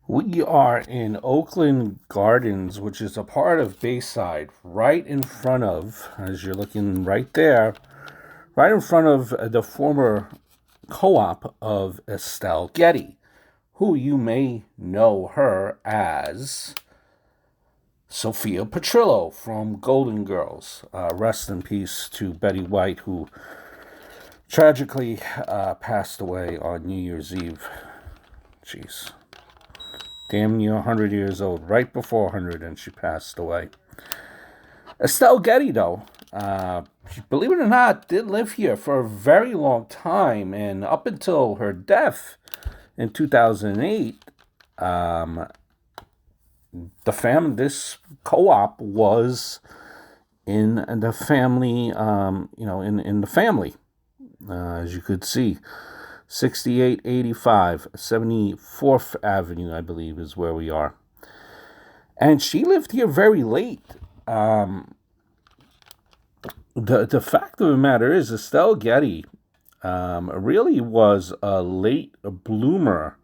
We are in Oakland Gardens, which is a part of Bayside, right in front of, as you're looking right there, right in front of the former co op of Estelle Getty, who you may know her as Sophia Petrillo from Golden Girls. Rest in peace to Betty White, who tragically passed away on New Year's Eve. Jeez. Damn near 100 years old, right before 100, and she passed away. Estelle Getty, though, believe it or not, did live here for a very long time, and up until her death in 2008, um, this co-op was in the family, in the family, as you could see. 6885 74th Avenue, I believe, is where we are. And she lived here very late. The fact of the matter is, Estelle Getty really was a late bloomer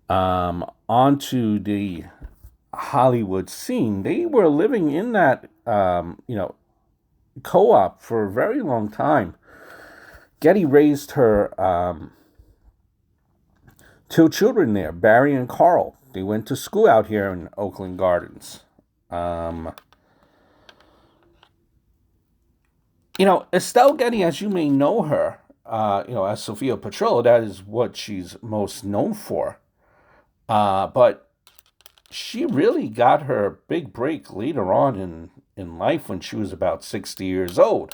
onto the Hollywood scene. They were living in that, co-op for a very long time. Getty raised her two children there, Barry and Carl. They went to school out here in Oakland Gardens. Um, Estelle Getty, as you may know her, as Sophia Petrillo, that is what she's most known for. But she really got her big break later on in life when she was about 60 years old.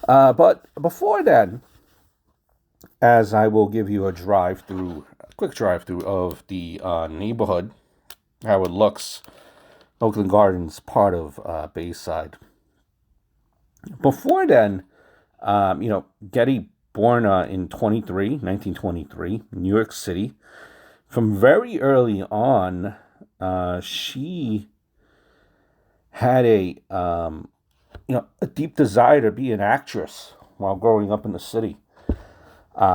But before then, as I will give you a quick drive through of the neighborhood, how it looks, Oakland Gardens, part of Bayside. Before then, Getty born in 1923, New York City. From very early on, she had a deep desire to be an actress while growing up in the city.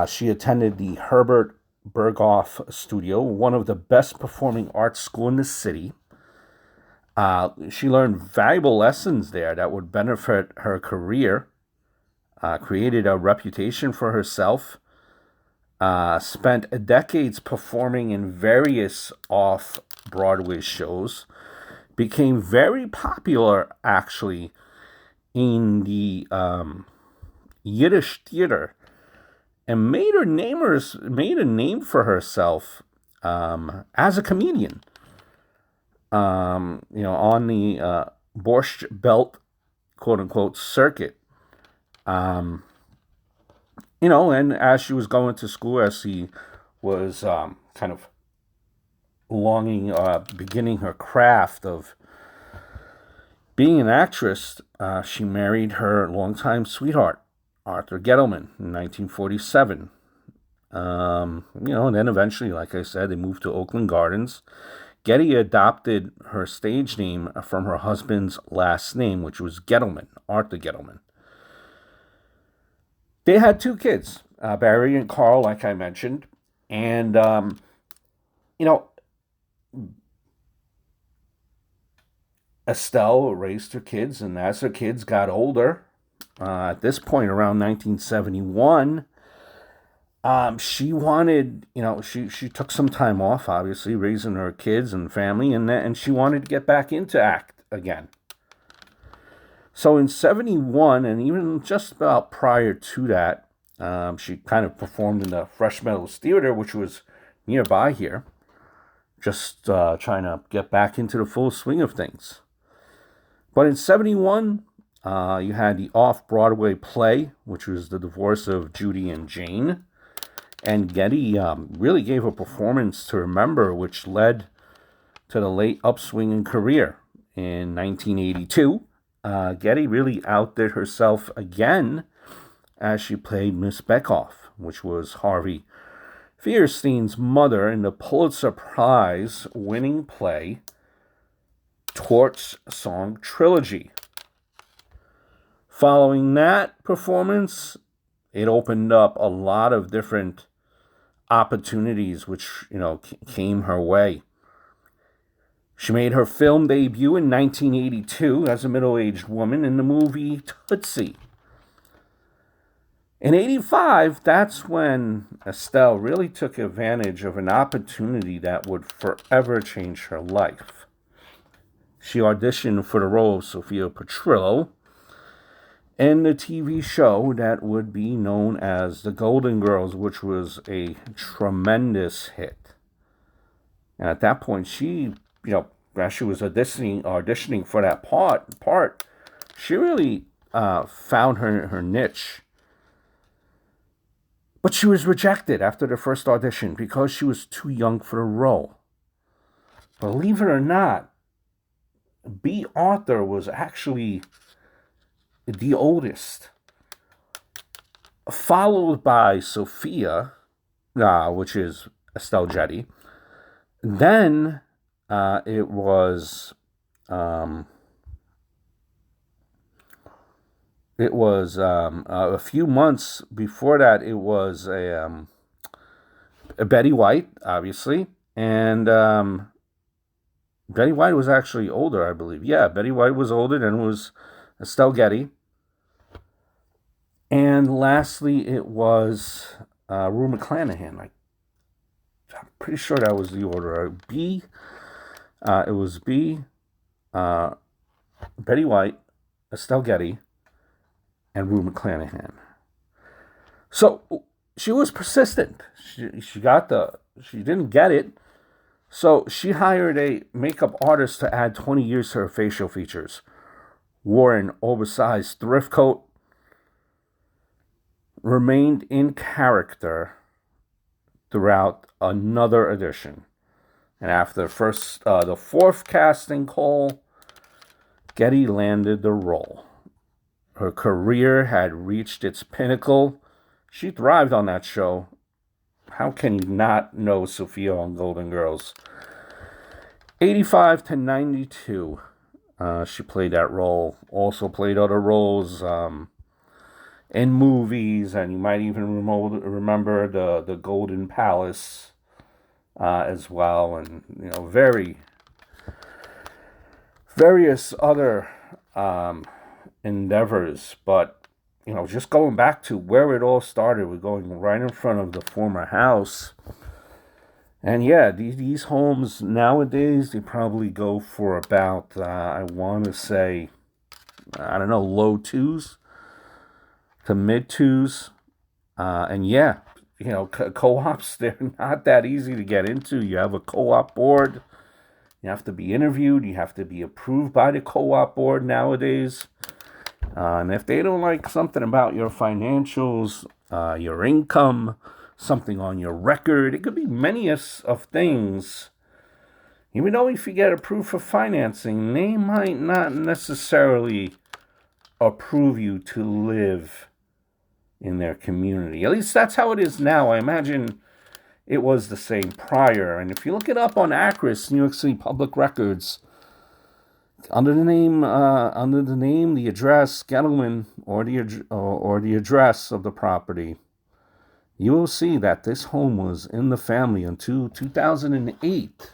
She attended the Herbert Berghoff Studio, one of the best performing arts school in the city. She learned valuable lessons there that would benefit her career, created a reputation for herself, spent decades performing in various off Broadway shows, became very popular actually in the Yiddish theater, and made a name for herself as a comedian. On the Borscht Belt, quote unquote, circuit. Um, and as she was going to school, as she was kind of beginning her craft of being an actress, she married her longtime sweetheart, Arthur Gettleman, in 1947. And then eventually, like I said, they moved to Oakland Gardens. Getty adopted her stage name from her husband's last name, which was Gettleman, Arthur Gettleman. They had two kids, Barry and Carl, like I mentioned. And, you know, Estelle raised her kids, and as her kids got older, at this point around 1971, she wanted, she took some time off, obviously, raising her kids and family, and she wanted to get back into act again. So in 71, and even just about prior to that, she kind of performed in the Fresh Meadows Theater, which was nearby here, just trying to get back into the full swing of things. But in 71, you had the off-Broadway play, which was The Divorce of Judy and Jane. And Getty really gave a performance to remember, which led to the late upswing in career. In 1982, Getty really outdid herself again as she played Miss Beckhoff, which was Harvey Fierstein's mother in the Pulitzer Prize winning play Torch Song Trilogy. Following that performance, it opened up a lot of different opportunities which, came her way. She made her film debut in 1982 as a middle-aged woman in the movie Tootsie. In 85, that's when Estelle really took advantage of an opportunity that would forever change her life. She auditioned for the role of Sophia in the TV show that would be known as The Golden Girls, which was a tremendous hit. And at that point, she, as she was auditioning for that part, she really found her niche. But she was rejected after the first audition because she was too young for the role. Believe it or not, B. Arthur was actually the oldest, followed by Sophia, which is Estelle Getty. Then it was a few months before that. It was a Betty White, obviously, and Betty White was actually older, I believe. Yeah, Betty White was older, then it was Estelle Getty. And lastly, it was Rue McClanahan. I'm pretty sure that was the order. It was B, Betty White, Estelle Getty, and Rue McClanahan. So she was persistent. She didn't get it. So she hired a makeup artist to add 20 years to her facial features. Wore an oversized thrift coat. Remained in character throughout another edition. And after the fourth casting call, Getty landed the role. Her career had reached its pinnacle. She thrived on that show. How can you not know Sophia on Golden Girls? 85 to 92, she played that role. Also played other roles in movies, and you might even remember the Golden Palace as well, and various other endeavors. But just going back to where it all started, we're going right in front of the former house. And yeah, these homes nowadays, they probably go for about, I want to say, low twos to mid twos. And yeah, co-ops, they're not that easy to get into. You have a co-op board. You have to be interviewed. You have to be approved by the co-op board nowadays. And if they don't like something about your financials, your income, something on your record, it could be many of things. Even though if you get approved for financing, they might not necessarily approve you to live in their community. At least that's how it is now. I imagine it was the same prior. And if you look it up on ACRIS, New York City Public Records, under the name, the address, Gettleman, or the address of the property, you will see that this home was in the family until 2008.